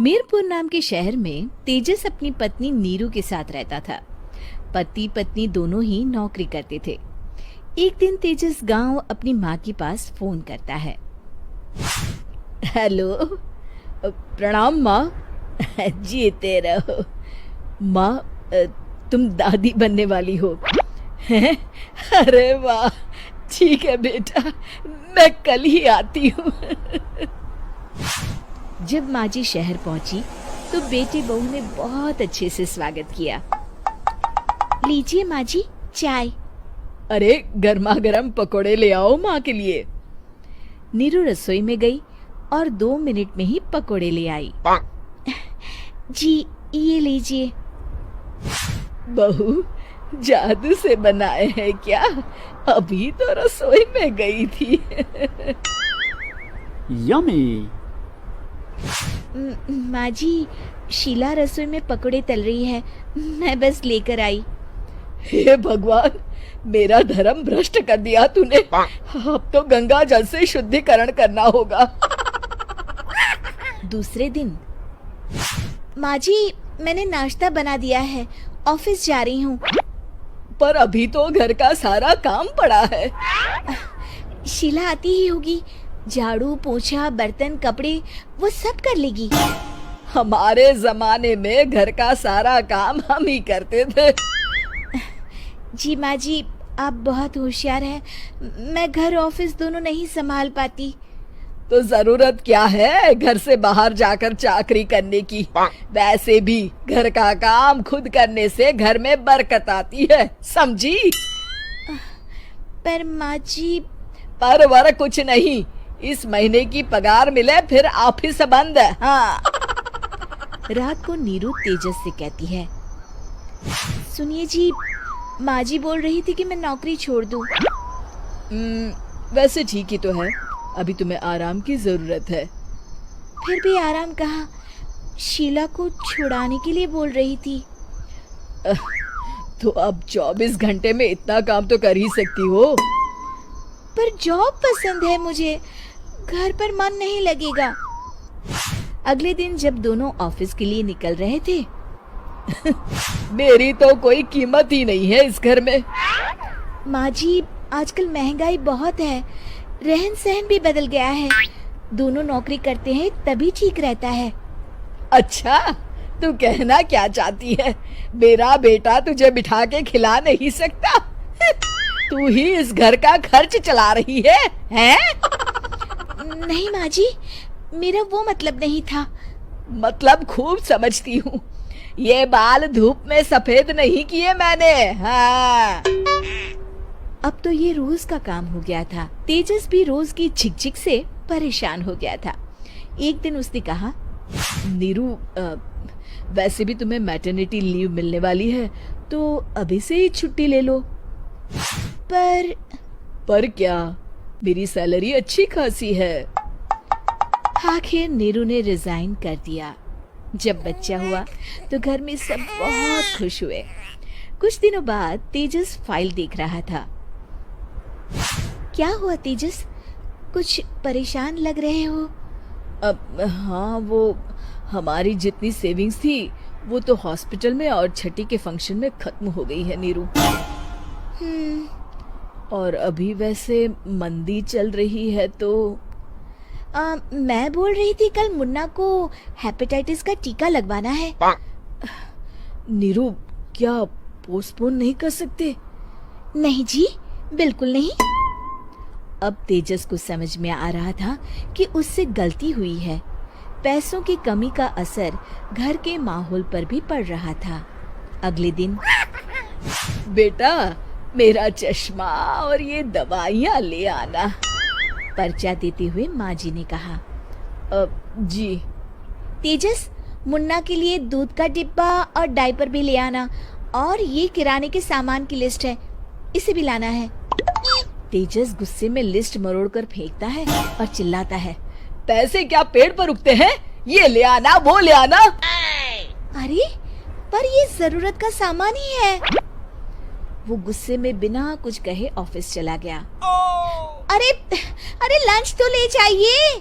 मीरपुर नाम के शहर में तेजस अपनी पत्नी नीरू के साथ रहता था। पति पत्नी दोनों ही नौकरी करते थे। एक दिन तेजस गांव अपनी माँ के पास फोन करता है। हेलो, प्रणाम माँ। जीते रहो माँ, तुम दादी बनने वाली हो हैं? अरे वाह, ठीक है बेटा, मैं कल ही आती हूँ। जब माँ जी शहर पहुंची तो बेटी बहू ने बहुत अच्छे से स्वागत किया। लीजिए माँ जी, चाय। अरे गर्मा गर्म पकोड़े ले आओ माँ के लिए। नीरू रसोई में गई और 2 मिनट में ही पकोड़े ले आई। जी ये लीजिए। बहू, जादू से बनाए हैं क्या? अभी तो रसोई में गई थी। यम्मी। माँ जी, शीला रसोई में पकोड़े तल रही है, मैं बस लेकर आई। हे भगवान, मेरा धर्म भ्रष्ट कर दिया तूने। अब तो गंगा जल से शुद्धिकरण करना होगा। दूसरे दिन, माँ जी मैंने नाश्ता बना दिया है, ऑफिस जा रही हूँ। पर अभी तो घर का सारा काम पड़ा है। शीला आती ही होगी, झाड़ू पोछा बर्तन कपड़े वो सब कर लेगी। हमारे जमाने में घर का सारा काम हम ही करते थे। जी माँ जी, आप बहुत होशियार हैं, मैं घर ऑफिस दोनों नहीं संभाल पाती। तो जरूरत क्या है घर से बाहर जाकर चाकरी करने की? वैसे भी घर का काम खुद करने से घर में बरकत आती है, समझी? पर माँ जी। पर वर कुछ नहीं, इस महीने की पगार मिले फिर ऑफिस बंद। हाँ। रात को नीरू तेजस से कहती है, सुनिए जी, माँ जी बोल रही थी कि मैं नौकरी छोड़ दूं। वैसे ठीक ही तो है, अभी तुम्हें आराम की जरूरत है। फिर भी आराम कहाँ, शीला को छुड़ाने के लिए बोल रही थी। तो अब 24 घंटे में इतना काम तो कर ही सकती हो। पर जॉब पसंद है मुझे, घर पर मन नहीं लगेगा। अगले दिन जब दोनों ऑफिस के लिए निकल रहे थे, मेरी तो कोई कीमत ही नहीं है इस घर में। माँ जी, आजकल महंगाई बहुत है, रहन सहन भी बदल गया है, दोनों नौकरी करते हैं तभी ठीक रहता है। अच्छा, तू कहना क्या चाहती है? मेरा बेटा तुझे बिठा के खिला नहीं सकता? तू ही इस घर का खर्च चला रही है, हैं? नहीं माँ जी, मेरा वो मतलब नहीं था। मतलब खूब समझती हूँ, ये बाल धूप में सफेद नहीं किए मैंने। हाँ। अब तो ये रोज का काम हो गया था। तेजस भी रोज की झिकझिक से परेशान हो गया था। एक दिन उसने कहा, नीरू, वैसे भी तुम्हें मैटरनिटी लीव मिलने वाली है, तो अभी से ही छुट्टी ले लो। पर क्या, मेरी सैलरी अच्छी खासी है। आखिर नीरू ने रिजाइन कर दिया। जब बच्चा हुआ तो घर में सब बहुत खुश हुए। कुछ दिनों बाद तेजस फाइल देख रहा था। क्या हुआ तेजस, कुछ परेशान लग रहे हो? हाँ, वो हमारी जितनी सेविंग्स थी वो तो हॉस्पिटल में और छठी के फंक्शन में खत्म हो गई है नीरू। और अभी वैसे मंदी चल रही है तो मैं बोल रही थी कल मुन्ना को हेपेटाइटिस का टीका लगवाना है। नीरू, क्या पोस्टपोन नहीं कर सकते? नहीं जी, बिल्कुल नहीं। अब तेजस को समझ में आ रहा था कि उससे गलती हुई है। पैसों की कमी का असर घर के माहौल पर भी पड़ रहा था। अगले दिन, बेटा मेरा चश्मा और ये दवाइयाँ ले आना, पर्चा देते हुए माँ जी ने कहा। जी। तेजस, मुन्ना के लिए दूध का डिब्बा और डायपर भी ले आना, और ये किराने के सामान की लिस्ट है, इसे भी लाना है। तेजस गुस्से में लिस्ट मरोड़कर फेंकता है और चिल्लाता है, पैसे क्या पेड़ पर उगते हैं? ये ले आना, वो ले आना। अरे, पर ये जरूरत का सामान ही है। वो गुस्से में बिना कुछ कहे ऑफिस चला गया। अरे लंच तो ले जाइए।